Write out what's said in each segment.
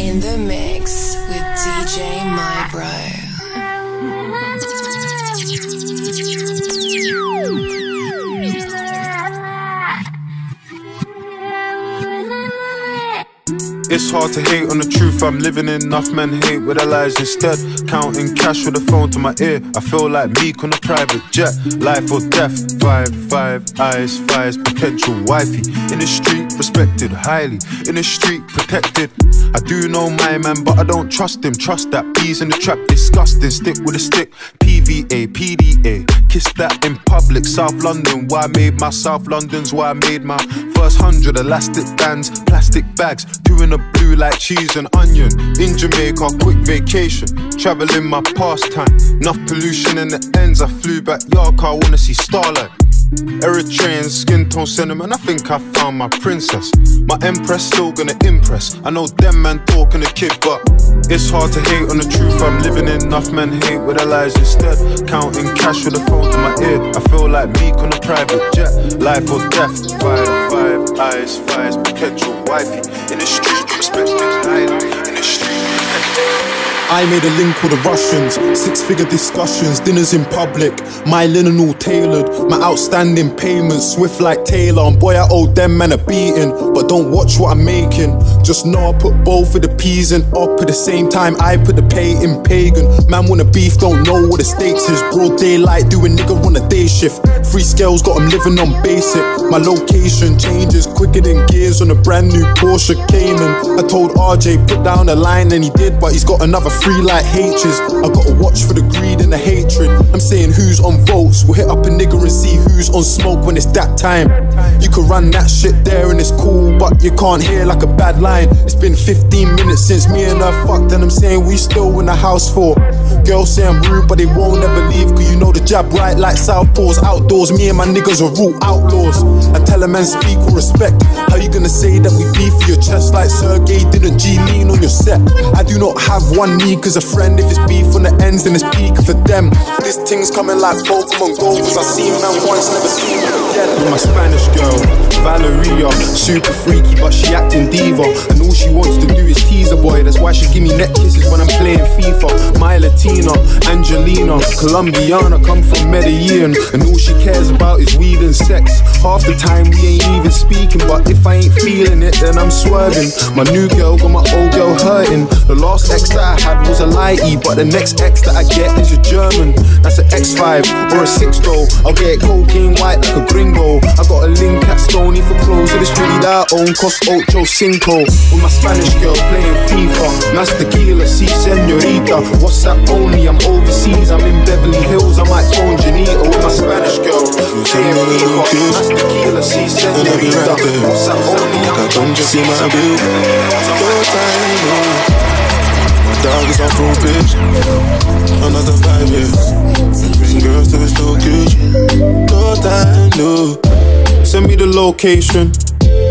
In the mix with DJ MyBro. It's hard to hate on the truth I'm living in. Enough men hate with their lies instead. Counting cash with a phone to my ear. I feel like Meek on a private jet. Life or death, 5 eyes, fires, potential wifey. In the street, respected highly. In the street, protected. I do know my man, but I don't trust him. Trust that bees in the trap, disgusting. Stick with a stick, PVA, PDA. Kiss that in public, South London. Why I made my South London's why I made my first 100 elastic bands, plastic bags, doing a blue like cheese and onion. In Jamaica, quick vacation, traveling my pastime. Enough pollution in the ends, I flew back York, I wanna see starlight. Eritrean skin tone cinnamon, I think I found my princess. My empress still gonna impress. I know them man talking a kid, but it's hard to hate on the truth I'm living in. Enough men hate with their lies instead. Counting cash with a phone to my ear. I feel like Meek on a private jet. Life or death, 5 eyes, fires, potential wifey. In the street, respected highly. In the street, protected. I made a link with the Russians, 6-figure discussions, dinners in public, my linen all tailored, my outstanding payments, swift like Taylor, and boy I owe them man a beating, but don't watch what I'm making, just know I put both of the P's in up at the same time, I put the pay in pagan, man wanna beef, don't know what the stakes is, broad daylight, do a nigga on a day shift, free scales got him living on basic, my location changes quicker than gears on a brand new Porsche Cayman, I told RJ put down a line and he did, but he's got another free like H's. I gotta watch for the greed and the hatred. I'm saying who's on votes. We'll hit up a nigga and see who's on smoke when it's that time. You can run that shit there and it's cool, but you can't hear like a bad line. It's been 15 minutes since me and her fucked, and I'm saying we still in the house for. Girls say I'm rude, but they won't ever leave, cause you know the jab right like Southpaws. Outdoors, me and my niggas are root outlaws. I tell a man speak with respect. How you gonna say that we beef for your chest like Sergey didn't G-lean on your set? I do not have one knee cause a friend. If it's beef on the ends, then it's peak for them. This thing's coming like Pokemon Go, cause I seen man once, never seen him again. With my Spanish girl, Valeria, super freaky but she acting diva, and all she wants to do is tease a boy. That's why she give me neck kisses when I'm playing FIFA. My Latina, Angelina, Colombiana, come from Medellin, and all she cares about is weed and sex. Half the time we ain't even speaking, but if I ain't feeling it then I'm swerving. My new girl got my old girl hurting. The last ex that I had was a lighty, but the next ex that I get is a German. That's an X5 or a 6 though. I'll get cocaine white like a gringo. I got a link at Stony for clothes, so this really that I own cost ocho cinco. With my Spanish girl playing FIFA, Mas tequila, si señorita. WhatsApp only, I'm overseas, I'm in Beverly Hills, I might phone Janita. With my Spanish girl playing FIFA, Mas tequila, si señorita. WhatsApp only, I'm overseas, I'm in Beverly Hills. Dog is on probation, another 5 years. Bring girls to his location, no time, no. Send me the location.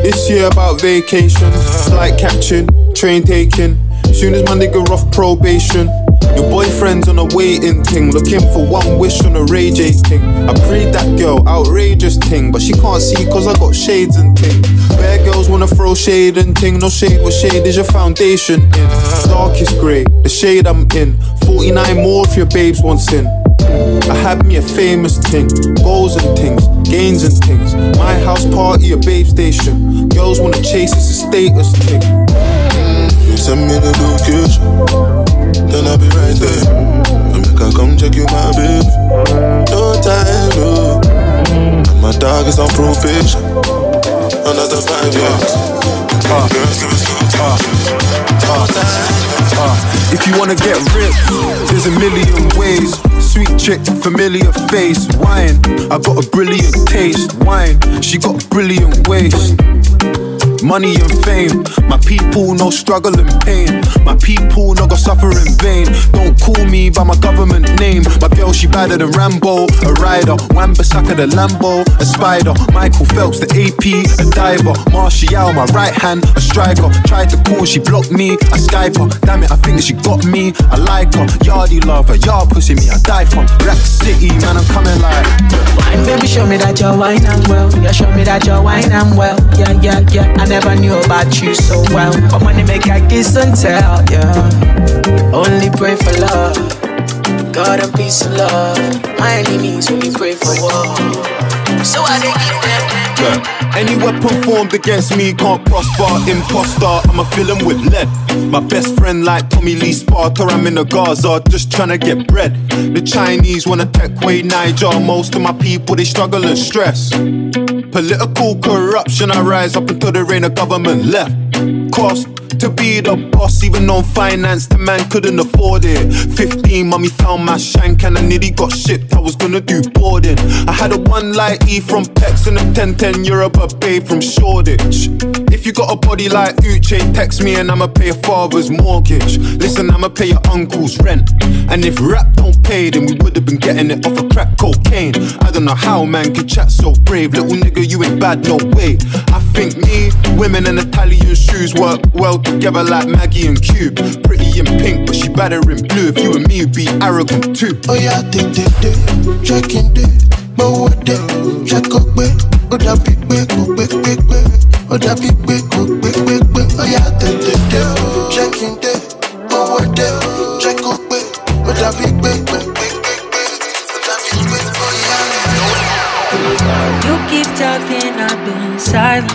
This year about vacations, flight catching, train taking. Soon as my nigga off probation. Your boyfriend's on a waiting thing, looking for one wish on a Ray J thing. I prayed that girl, outrageous thing, but she can't see cause I got shades and ting. Bare girls wanna throw shade and ting, no shade, what shade is your foundation in? Darkest grey, the shade I'm in, 49 more if your babes wants in. I had me a famous thing, goals and things, gains and things. My house party, a babe station. Girls wanna chase, it's a status thing. You send me the location, then I'll be right there. I make her come check you, my baby. No time, no. And my dog is on probation, another 5 years. Girls, give us if you wanna get rich, there's a million ways. Sweet chick, familiar face, wine. I got a brilliant taste, wine. She got a brilliant waist. Money and fame, my people no struggle and pain. My people no go suffer in vain. Don't call me by my government name. My girl she badder than Rambo, a rider. Wan-Bissaka the Lambo, a spider. Michael Phelps the AP, a diver. Martial my right hand, a striker. Tried to call, she blocked me, I Skype her. Damn it, I think she got me, I like her. Yardie love her, yard pussy me, I die for. Rack City, man, I'm coming like. Wine baby, show me that you're wine and well. Yeah, show me that you're wine and well. Yeah, yeah, yeah. And never knew about you so well. But money make I kiss and tell, yeah. Only pray for love, God and peace and love. My enemies only pray for war, so I didn't give them. Any weapon formed against me can't prosper. Imposter, I'ma fill him with lead. My best friend like Tommy Lee Sparta. I'm in the Gaza, just tryna get bread. The Chinese wanna take away Niger. Most of my people, they struggle and stress. Political corruption, I rise up until there ain't a government left. Cost to be the boss, even on finance, the man couldn't afford it. 15, mommy found my shank and I nearly got shipped, I was gonna do boarding. I had a one light E from Pex and a 1010 Europe a babe from Shoreditch. If you got a body like Uche, text me and I'ma pay your father's mortgage. Listen, I'ma pay your uncle's rent. And if rap don't pay, then we would've been getting it off of crack cocaine. I don't know how man could chat so brave. Little nigga, you ain't bad, no way. I think me, women and Italian shoes work well together like Maggie and Cube. Pretty in pink, but she better in blue. If you and me would be arrogant too. Oh yeah, check in day, but what day? Check up, oh that big, oh that big, oh yeah, check in day, but what day? Check up, oh that big, oh yeah. You keep talking, I've been silent.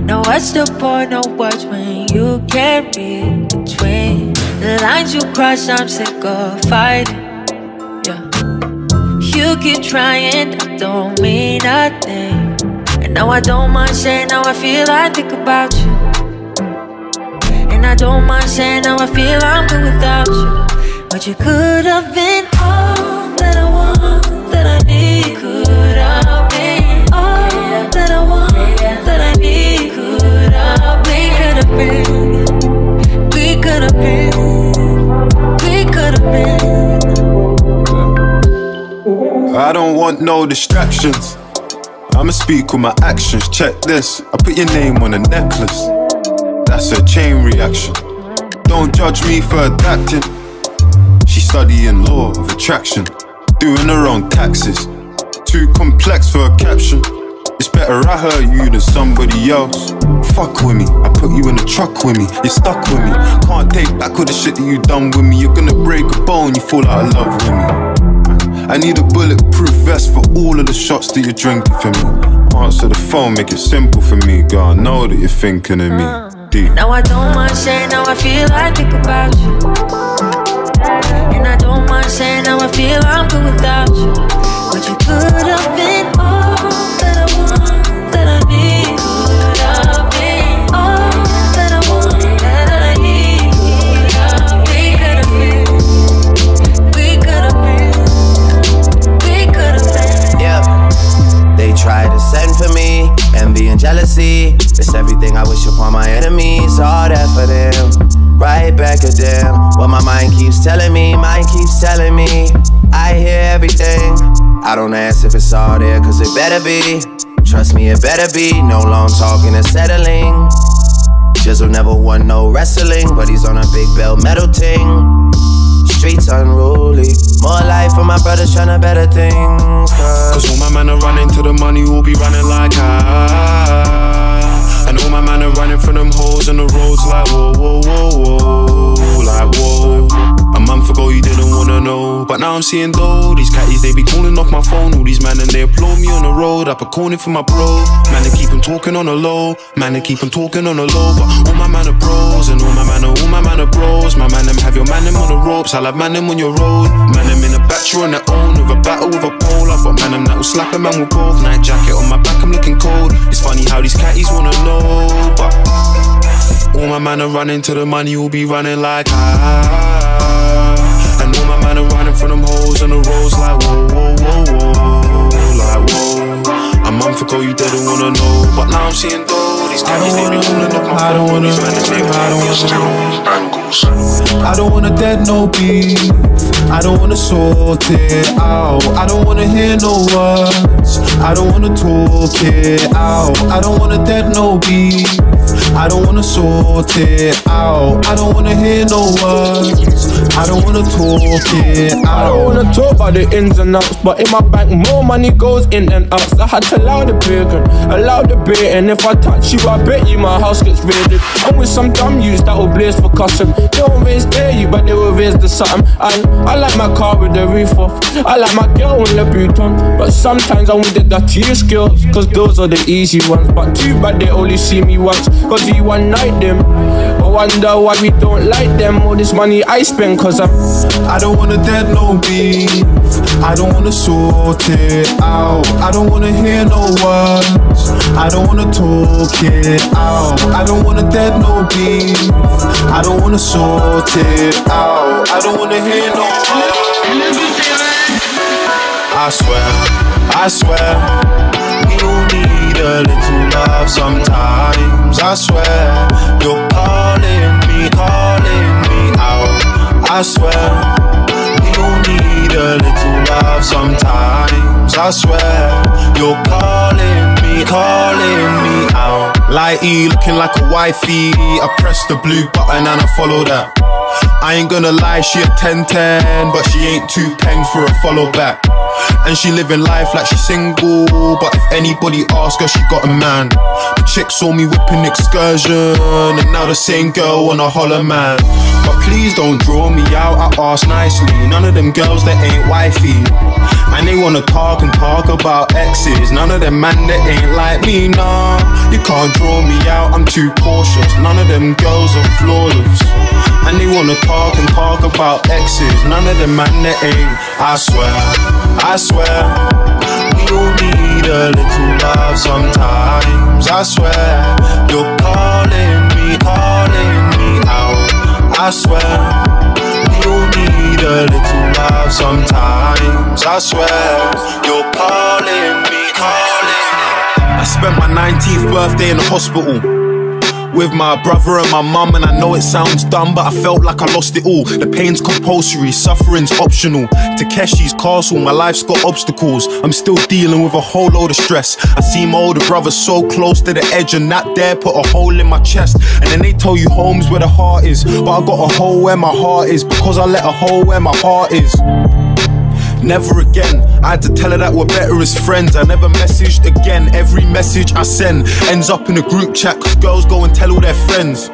Now what's the point of words when you can't read between the lines you cross? I'm sick of fighting, yeah. You keep trying, that don't mean nothing. And now I don't mind saying how I feel, I think about you. And I don't mind saying how I feel, I'm good without you. But you could have been all that I want, that I need. Could have been all that I want, that I need. We could have been, we could have been, we could have been. I don't want no distractions, I'ma speak with my actions. Check this, I put your name on a necklace. That's a chain reaction. Don't judge me for adapting. She's studying law of attraction, doing her own taxes. Too complex for a caption. It's better I hurt you than somebody else. Fuck with me, I put you in the truck with me. You're stuck with me, can't take back all the shit that you done with me. You're gonna break a bone, you fall out of love with me. I need a bulletproof vest for all of the shots that you're drinking for me. Answer the phone, make it simple for me, girl. I know that you're thinking of me, deep. Now I don't mind saying how I feel, I think about you. And I don't mind saying how I feel, I'm good without you. But you could have been all that I want, that I need. Could have been all that I want, that I need. We could have been, we could have been, we could have been. Yeah, they try to send for me, envy and jealousy. It's everything I wish upon my enemies. All that for them, right back at them. What my mind keeps telling me, mind keeps telling me. I hear everything, I don't ask if it's all there, cause it better be. Trust me, it better be. No long talking and settling. Jizzle never won no wrestling, but he's on a big belt metal ting. Streets unruly, more life for my brothers tryna better things. Cause all my men are running to the money, will be running like I. And all my men are running from them holes in the roads like whoa, whoa, whoa, whoa. Like whoa. A month ago you didn't wanna know, but now I'm seeing though. These catties, they be calling off my phone. All these man and they applaud me on the road. Up a corner for my bro. Man, they keep them talking on the low. Man, they keep them talking on the low. But all my man are bros, and all my man are bros. My man them have your man them on the ropes. I'll have man them on your road. Man them in a battery on their own, with a battle with a pole. I've got man them that will slap a man with both. Night jacket on my back, I'm looking cold. It's funny how these catties wanna know, but all my man are running to the money, will be running like I. And all my man are running from them holes in the roads like whoa, whoa, whoa, whoa. Like whoa. A month ago you didn't wanna know, but now I'm seeing though. These guys, they be calling off my phone. These man, they I don't wanna dead no beef, I don't wanna sort it out. I don't wanna hear no words, I don't wanna talk it out. I don't wanna dead no beef, I don't wanna sort it out. I don't wanna hear no words, I don't wanna talk it out. I don't wanna talk about the ins and outs, but in my bank more money goes in and out. I had to allow the bacon, allow the bait, and if I touch you, I bet you my house gets raided. I'm with some dumb youths that will blaze for custom. They won't raise dare you, but they will raise the something. And I like my car with the roof off, I like my girl in Louboutin, but sometimes I want the dirtier skills, cause those are the easy ones. But too bad they only see me once, cause we one night them. I wonder why we don't like them. All this money I spend, cause I don't wanna dead no beef, I don't wanna sort it out. I don't wanna hear no words, I don't wanna talk it out. I don't wanna dead no beef, I don't wanna sort it out. I don't wanna hear no words. I swear, we all need a little love sometimes. I swear, you're calling me out. I swear, we all need a little love sometimes. I swear, you're calling me out. Like E looking like a wifey, I press the blue button and I follow that. I ain't gonna lie, she a 10-10, but she ain't too peng for a follow back. And she living life like she's single, but if anybody asks her, she got a man. The chick saw me whipping excursion, and now the same girl on a holler man. But please don't draw me out, I ask nicely. None of them girls that ain't wifey, and they wanna talk and talk about exes. None of them man that ain't like me, nah. You can't draw me out, I'm too cautious. None of them girls are flawless, and they wanna talk and talk about exes. None of them man that ain't. I swear, we all need a little love sometimes. I swear, you're calling me out. I swear, we all need a little love sometimes. I swear, you're calling me. I spent my 19th birthday in the hospital with my brother and my mum, and I know it sounds dumb, but I felt like I lost it all. The pain's compulsory, suffering's optional. Takeshi's castle, my life's got obstacles. I'm still dealing with a whole load of stress. I see my older brother so close to the edge, and that there put a hole in my chest. And then they tell you home's where the heart is, but I got a hole where my heart is, because I let a hole where my heart is. Never again, I had to tell her that we're better as friends. I never messaged again, every message I send ends up in a group chat, cause girls go and tell all their friends.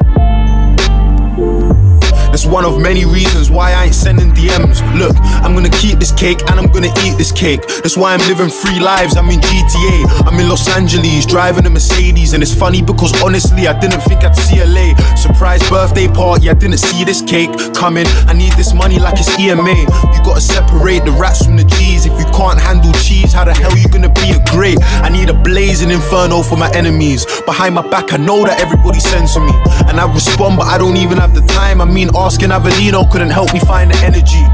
That's one of many reasons why I ain't sending DMs. Look, I'm gonna keep this cake and I'm gonna eat this cake. That's why I'm living 3 lives. I'm in GTA, I'm in Los Angeles, driving a Mercedes. And it's funny because honestly I didn't think I'd see LA. Surprise birthday party, I didn't see this cake coming. I need this money like it's EMA. You gotta separate the rats from the G's. If you can't handle cheese, how the hell you gonna be a great? I need a blazing inferno for my enemies. Behind my back I know that everybody sends to me, and I respond but I don't even have the time. I mean, asking Avellino couldn't help me find the energy.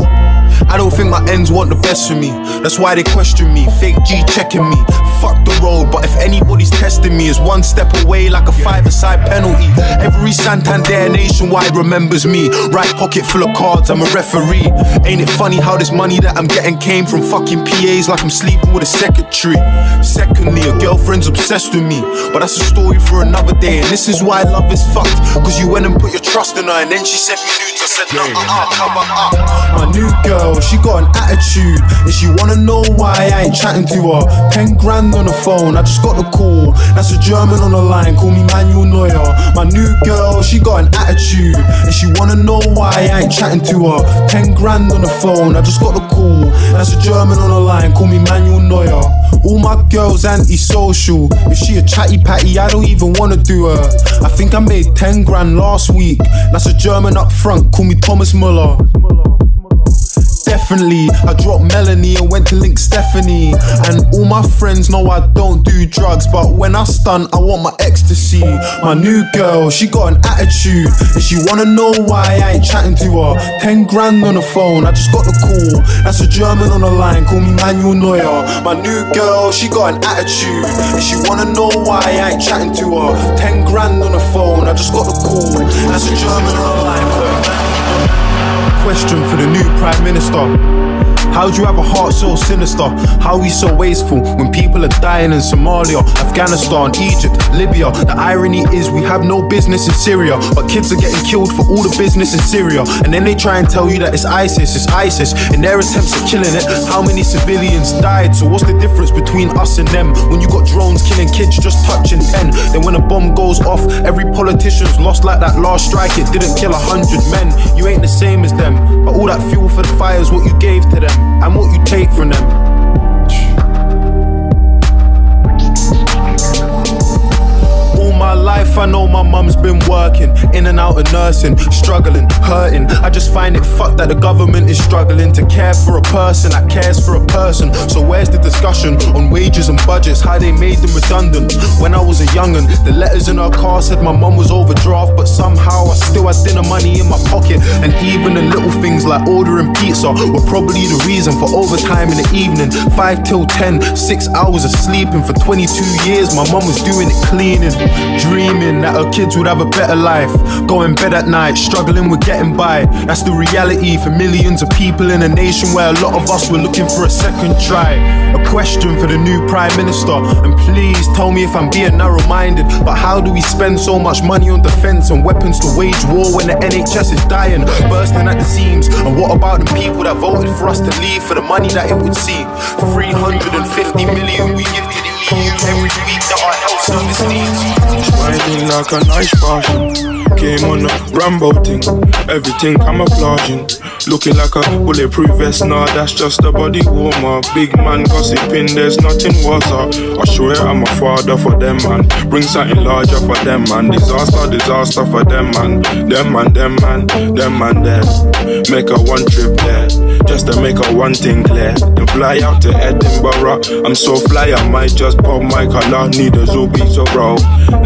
I don't think my ends want the best for me. That's why they question me, fake G checking me. Fuck the road, but if anybody's testing me, it's 1 step away like a 5-a-side penalty. Every Santander nationwide remembers me. Right pocket full of cards, I'm a referee. Ain't it funny how this money that I'm getting came from fucking PAs, like I'm sleeping with a secretary. Secondly, a girlfriend's obsessed with me, but that's a story for another day. And this is why love is fucked, cause you went and put your trust in her, and then she said me nudes. I said cover up. My new girl, she got an attitude, and she wanna know why I ain't chatting to her. 10 grand on the phone, I just got the call. That's a German on the line, call me Manuel Neuer. My new girl, she got an attitude, and she wanna know why I ain't chatting to her. 10 grand on the phone, I just got the call. That's a German on the line, call me Manuel Neuer. All my girls antisocial. If she a chatty patty, I don't even wanna do her. I think I made 10 grand last week. That's a German up front, call me Thomas Muller. Definitely, I dropped Melanie and went to link Stephanie. And all my friends know I don't do drugs, but when I stunt, I want my ecstasy. My new girl, she got an attitude, and she wanna know why I ain't chatting to her. 10 grand on the phone, I just got the call. That's a German on the line, call me Manuel Neuer. My new girl, she got an attitude, and she wanna know why I ain't chatting to her. 10 grand on the phone, I just got the call. That's a German on the line. Question for the new Prime Minister. How do you have a heart so sinister? How are we so wasteful when people are dying in Somalia, Afghanistan, Egypt, Libya. The irony is we have no business in Syria, but kids are getting killed for all the business in Syria. And then they try and tell you that it's ISIS. In their attempts at killing it, how many civilians died? So what's the difference between us and them? When you got drones killing kids just touching 10, then when a bomb goes off, every politician's lost like that last strike. It didn't kill 100 men. You ain't the same as them, but all that fuel for the fire is what you gave to them and what you take from them. My life, I know my mum's been working in and out of nursing, struggling, hurting. I just find it fucked that the government is struggling to care for a person that cares for a person. So where's the discussion on wages and budgets, how they made them redundant? When I was a young'un, the letters in her car said my mum was overdraft, but somehow I still had dinner money in my pocket. And even the little things like ordering pizza were probably the reason for overtime in the evening. 5 till 10, 6 hours of sleeping. For 22 years my mum was doing it cleaning, dreaming that her kids would have a better life, going bed at night, struggling with getting by. That's the reality for millions of people in a nation where a lot of us were looking for a second try. A question for the new Prime Minister, and please tell me if I'm being narrow-minded, but how do we spend so much money on defence and weapons to wage war when the NHS is dying, bursting at the seams? And what about the people that voted for us to leave for the money that it would see? 350 million we give to the EU every week that our health service needs. Riding like a nice passion, came on a Rambo thing, everything camouflaging, looking like a bulletproof vest. Nah, that's just a body warmer. Big man gossiping, there's nothing worse. I swear I'm a father for them, man. Bring something larger for them, man. Disaster for them, man. Them man there. Make a one trip there, just to make a one thing clear. Then fly out to Edinburgh. I'm so fly, I might just pop my collar. Need a Zubi so bro.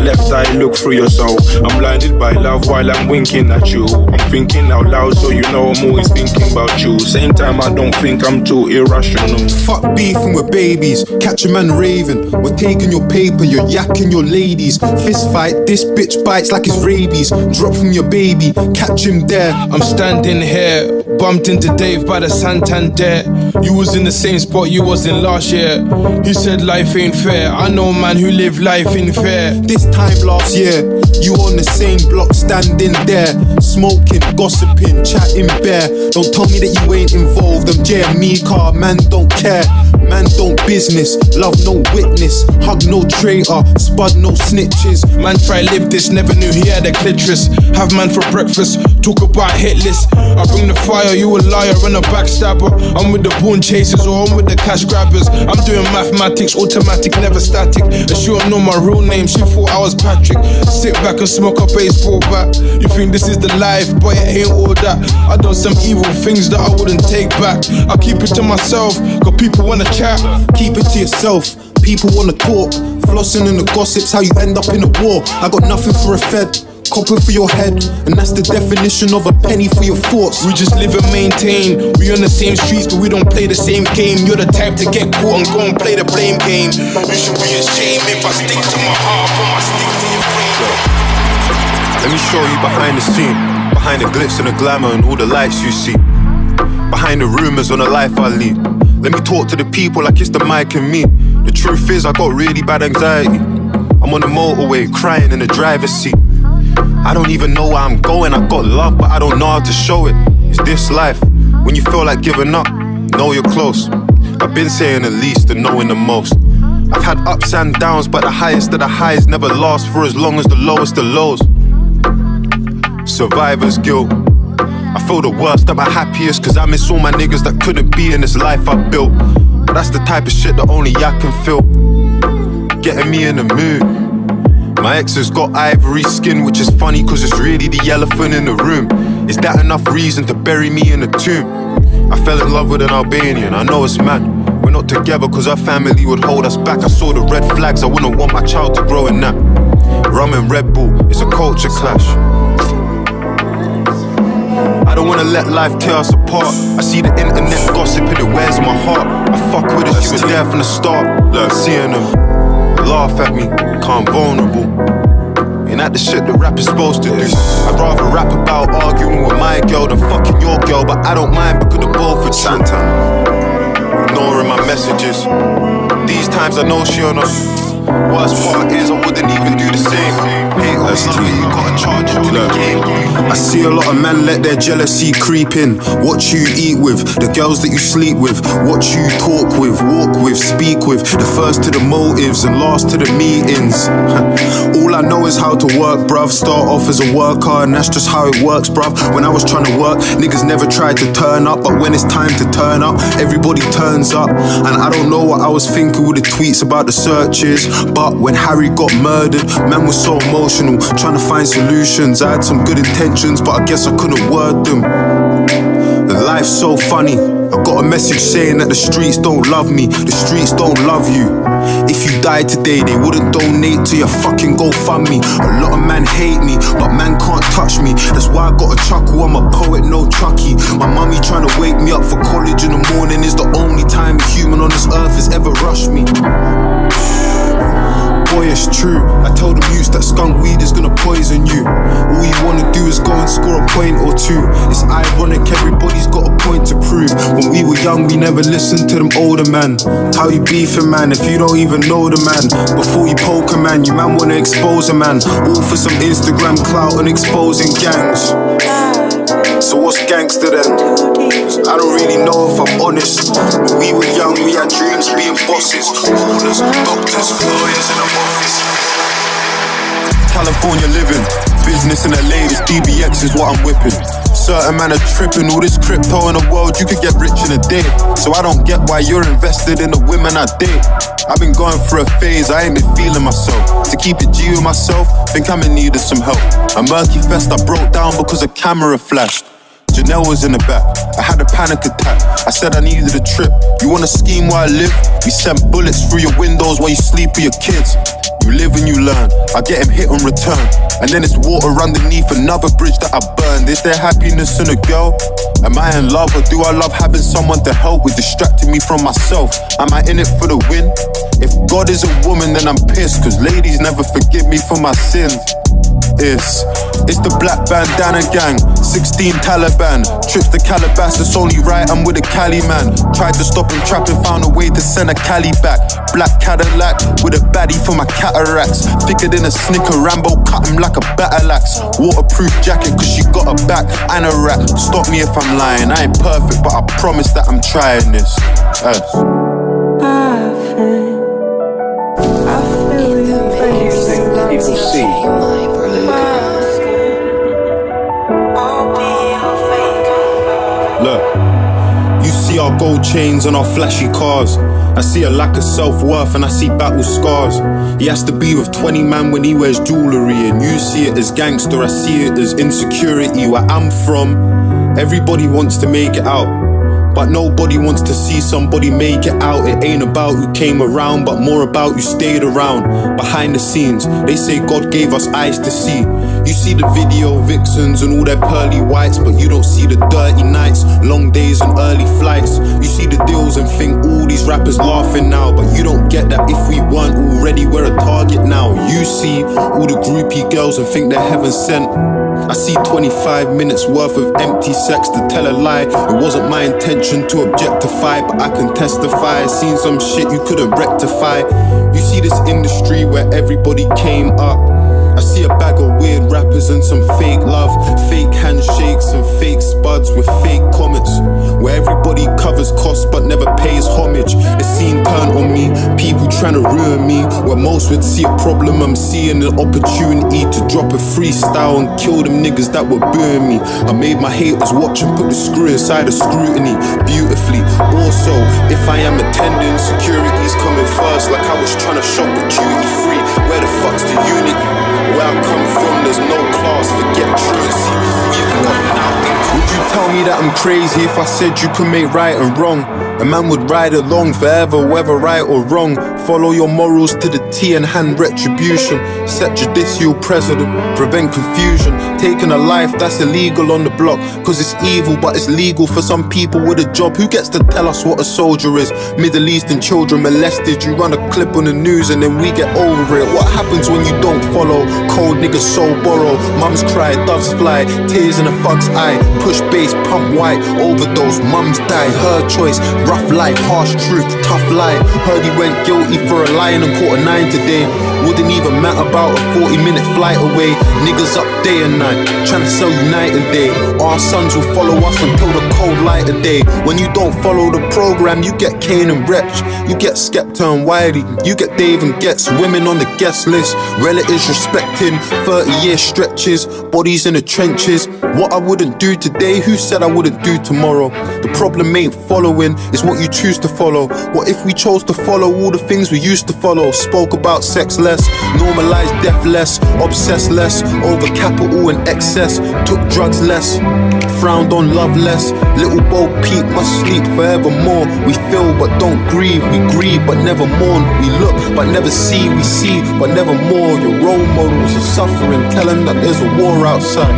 Left eye look through your soul. I'm blinded by love while I'm winking at you. I'm thinking out loud, so you know I'm always thinking about you. Same time I don't think I'm too irrational. Fuck beefing with babies, catch a man raving. We're taking your paper, you're yakking your ladies. Fist fight, this bitch bites like it's rabies. Drop from your baby, catch him there. I'm standing here, bumped into Dave by the Santander. You was in the same spot you was in last year. He said life ain't fair. I know a man who live life in fair. This time last year, you on the same block standing there, smoking, gossiping, chatting bare. Don't tell me that you ain't involved. I'm JME car, man don't care. Man don't business, love no witness, hug no traitor, spud no snitches. Man try live this, never knew he had a clitoris. Have man for breakfast, talk about hit list. I bring the fire, you a liar and a backstabber. I'm with the born chasers or I'm with the cash grabbers. I'm doing mathematics, automatic, never static. And she don't know my real name, she thought I was Patrick. Sit back and smoke a baseball bat. You think this is the life, but it ain't all that. I done some evil things that I wouldn't take back. I keep it to myself, cause people wanna chat. Keep it to yourself, people wanna talk. Flossing in the gossips, how you end up in a war. I got nothing for a fed, copper for your head, and that's the definition of a penny for your thoughts. We just live and maintain. We on the same streets, but we don't play the same game. You're the type to get caught and go and play the blame game. You should be ashamed if I stick to my heart, but I stick to your brain. Let me show you behind the scene, behind the glitz and the glamour and all the lights you see, behind the rumors on the life I lead. Let me talk to the people like it's the mic and me. The truth is I got really bad anxiety. I'm on the motorway crying in the driver's seat. I don't even know where I'm going. I got love but I don't know how to show it. It's this life, when you feel like giving up, know you're close. I've been saying the least and knowing the most. I've had ups and downs, but the highest of the highs never last for as long as the lowest of lows. Survivor's guilt. I feel the worst at my happiest, cause I miss all my niggas that couldn't be in this life I built. But that's the type of shit that only I can feel, getting me in the mood. My ex has got ivory skin, which is funny cause it's really the elephant in the room. Is that enough reason to bury me in a tomb? I fell in love with an Albanian, I know it's mad. We're not together cause our family would hold us back. I saw the red flags, I wouldn't want my child to grow in that. Rum and Red Bull, it's a culture clash. I don't wanna let life tear us apart. I see the internet gossip and it wears my heart. I fuck with it, she was there from the start. Like seeing them laugh at me, calm vulnerable. Ain't that the shit that rap is supposed to do? I'd rather rap about arguing with my girl than fucking your girl, but I don't mind because they're both are true. Ignoring my messages. These times I know she on us. Worst part is I wouldn't even do See a lot of men let their jealousy creep in. What you eat with, the girls that you sleep with, what you talk with, walk with, speak with. The first to the motives and last to the meetings. All I know is how to work, bruv. Start off as a worker and that's just how it works, bruv. When I was trying to work, niggas never tried to turn up. But when it's time to turn up, everybody turns up. And I don't know what I was thinking with the tweets about the searches. But when Harry got murdered, man was so emotional, trying to find solutions. I had some good intentions, but I guess I couldn't word them. And life's so funny. I got a message saying that the streets don't love me, the streets don't love you. If you died today, they wouldn't donate to your fucking GoFundMe. A lot of men hate me, but man can't touch me. That's why I got a chuckle, I'm a poet, no Chucky. My mummy trying to wake me up for college in the morning is the only time a human on this earth has ever rushed me. Boy, it's true, I tell the youths that skunk weed is gonna poison you. All you wanna do is go and score a point or two. It's ironic, everybody's got a point to prove. When we were young, we never listened to them older man. How you beefing, man, if you don't even know the man? Before you poke a man, you man wanna expose a man. All for some Instagram clout and exposing gangs. So what's gangster then? I don't really know if I'm honest. When we were young, we had dreams being bosses, owners, doctors, lawyers in the office. California living, business in LA, this DBX is what I'm whipping. Certain man are tripping, all this crypto in the world, you could get rich in a day. So I don't get why you're invested in the women I date. I've been going through a phase, I ain't been feeling myself. To keep it G with myself, think I'm in need of some help. A murky fest I broke down because a camera flashed. Janelle was in the back, I had a panic attack. I said I needed a trip. You want a scheme where I live? We sent bullets through your windows while you sleep with your kids. You live and you learn, I get him hit and return. And then it's water underneath another bridge that I burned. Is there happiness in a girl? Am I in love or do I love having someone to help with distracting me from myself? Am I in it for the win? If God is a woman then I'm pissed, cause ladies never forgive me for my sins. It's the black bandana gang, 16 Taliban. Trips to Calabasas, only right, I'm with a Cali man. Tried to stop him trapping, found a way to send a Cali back. Black Cadillac, with a baddie for my cataracts. Thicker than a Snicker, Rambo cut him like a battle axe. Waterproof jacket, cause she got a back and a rack. Stop me if I'm lying, I ain't perfect, but I promise that I'm trying this. People see. Look, you see our gold chains and our flashy cars. I see a lack of self-worth and I see battle scars. He has to be with 20 man when he wears jewellery. And you see it as gangster, I see it as insecurity. Where I'm from, everybody wants to make it out, but nobody wants to see somebody make it out. It ain't about who came around, but more about who stayed around. Behind the scenes, they say God gave us eyes to see. You see the video vixens and all their pearly whites, but you don't see the dirty nights, long days and early flights. You see the deals and think all these rappers laughing now, but you don't get that if we weren't already, we're a target now. You see all the groupie girls and think they're heaven sent. I see 25 minutes worth of empty sex to tell a lie. It wasn't my intention to objectify, but I can testify. I seen some shit you couldn't rectify. You see this industry where everybody came up. I see a bag of weird rappers and some fake love, fake handshakes and fake spuds with fake comments, where everybody covers costs but never pays homage. The scene turned on me, people trying to ruin me. Where most would see a problem, I'm seeing an opportunity to drop a freestyle and kill them niggas that were booing me. I made my haters watch and put the screw inside of scrutiny beautifully. Also, if I am attending, security's coming first, like I was trying to shop with duty free. Where the fuck's the unity? Where I come from, there's no class, forget truancy. Would you tell me that I'm crazy if I said you can make right and wrong? A man would ride along forever, whether right or wrong. Follow your morals to the T and hand retribution. Set judicial precedent, prevent confusion. Taking a life that's illegal on the block, cause it's evil but it's legal for some people with a job. Who gets to tell us what a soldier is? Middle Eastern children molested. You run a clip on the news and then we get over it. What happens when you don't follow? Cold niggas soul borrow. Mums cry, doves fly, tears in a fuck's eye. Push bass, pump white, overdose, mums die. Her choice, Rough life, harsh truth, tough lie. Heard he went guilty for a lying and caught a 9 today. Wouldn't even matter about a 40-minute flight away. Niggas up day and night, trying to sell you night and day. Our sons will follow us until the cold light of day. When you don't follow the program, you get Kane and Wretch. You get Skepta and Wiley. You get Dave and Gets. Women on the guest list, relatives respecting 30-year stretches, bodies in the trenches. What I wouldn't do today, who said I wouldn't do tomorrow? The problem ain't following, it's what you choose to follow. What if we chose to follow all the things we used to follow? Spoke about sex less, normalized death less, obsessed less, over capital and excess, took drugs less, frowned on love less. Little Bo Peep must sleep forevermore. We feel but don't grieve, we grieve but never mourn. We look but never see, we see but never more. Your role models are suffering, tell them that there's a war outside.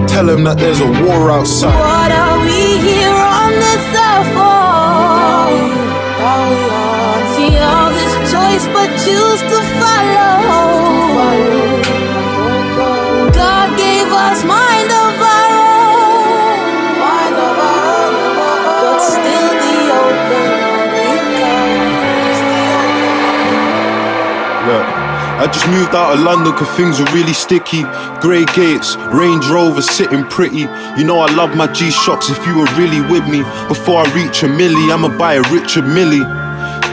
Tell them that there's a war outside. What are we here on this earth for? See all this choice but choose to follow. God gave us mind of our own, but still the open Look, I just moved out of London cause things are really sticky. Grey gates, Range Rover sitting pretty. You know I love my G-Shocks if you were really with me. Before I reach a milli, I'ma buy a Richard Millie.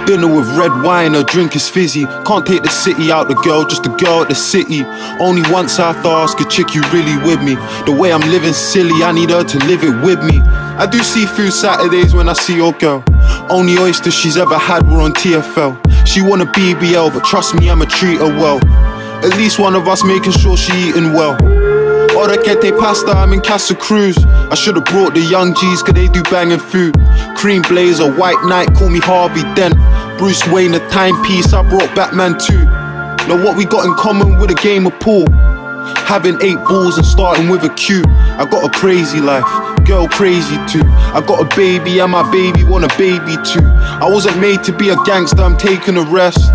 Dinner with red wine, her drink is fizzy. Can't take the city out the girl, just the girl at the city. Only once I have to ask a chick, you really with me? The way I'm living silly, I need her to live it with me. I do seafood Saturdays when I see your girl. Only oysters she's ever had were on TFL. She want a BBL, but trust me, I'ma treat her well. At least one of us making sure she eating well. Orecchiette pasta, I'm in Casa Cruz. I should've brought the young G's cause they do banging food. Cream blazer, white knight, call me Harvey Dent. Bruce Wayne, a timepiece, I brought Batman too. Know what we got in common with a game of pool? Having 8 balls and starting with a Q. I got a crazy life, girl crazy too. I got a baby and my baby want a baby too. I wasn't made to be a gangster, I'm taking a rest.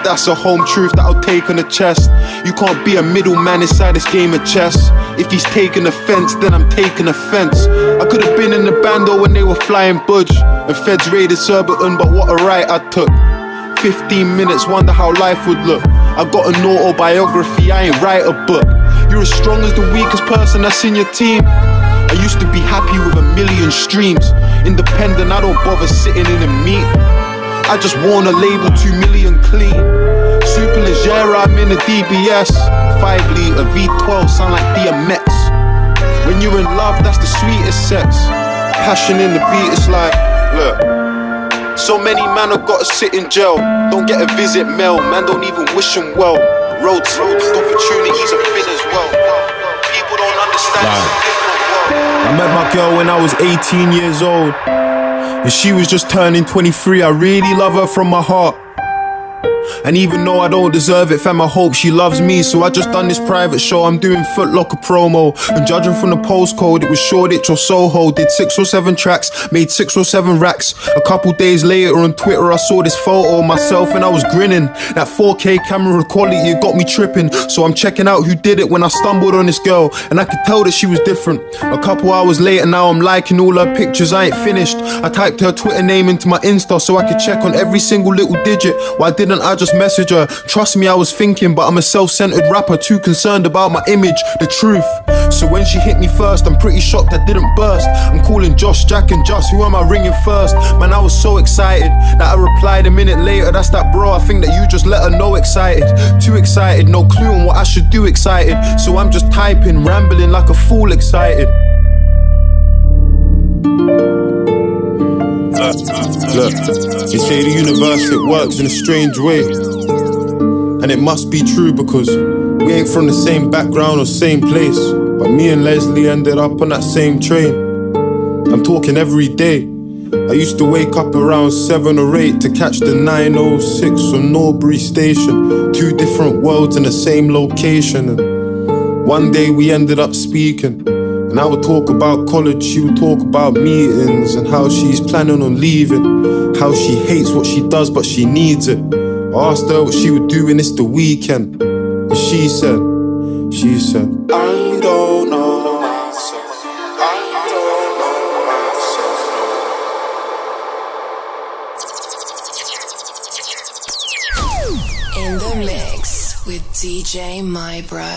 That's a home truth that I'll take on the chest. You can't be a middleman inside this game of chess. If he's taking offense, then I'm taking offense. I could have been in the bando when they were flying Budge and feds raided Surbiton, but what a right I took. 15 minutes, wonder how life would look. I got an autobiography, I ain't write a book. You're as strong as the weakest person that's in your team. I used to be happy with 1 million streams. Independent, I don't bother sitting in a meet. I just worn a label 2 million clean. Superleggera, I'm in a DBS. 5 litre V12, sound like DMX. When you're in love, that's the sweetest sex. Passion in the beat, it's like, look. So many man have got to sit in jail. Don't get a visit mail, man don't even wish them well. Roads, opportunities are thin as well. People don't understand it's a different world. I met my girl when I was 18 years old, and she was just turning 23. I really love her from my heart. And even though I don't deserve it, fam, I hope she loves me. So I just done this private show, I'm doing Foot Locker promo. And judging from the postcode, it was Shoreditch or Soho. Did 6 or 7 tracks, made 6 or 7 racks. A couple days later on Twitter, I saw this photo of myself and I was grinning. That 4K camera quality, it got me tripping. So I'm checking out who did it when I stumbled on this girl, and I could tell that she was different. A couple hours later, now I'm liking all her pictures, I ain't finished. I typed her Twitter name into my Insta so I could check on every single little digit. Why didn't I just message her? Trust me, I was thinking, but I'm a self-centered rapper, too concerned about my image, the truth. So when she hit me first, I'm pretty shocked I didn't burst. I'm calling Josh, Jack and Just, who am I ringing first? Man, I was so excited that I replied a minute later, that's that bro, I think that you just let her know excited. Too excited, no clue on what I should do excited. So I'm just typing, rambling like a fool excited. Look, they say the universe, it works in a strange way. And it must be true because we ain't from the same background or same place. But me and Leslie ended up on that same train. I'm talking every day. I used to wake up around 7 or 8 to catch the 906 on Norbury Station. 2 different worlds in the same location. And one day we ended up speaking. And I would talk about college, she would talk about meetings and how she's planning on leaving, how she hates what she does but she needs it. I asked her what she would do when it's the weekend, and she said, I don't know myself, I don't In the mix with DJ My Bro.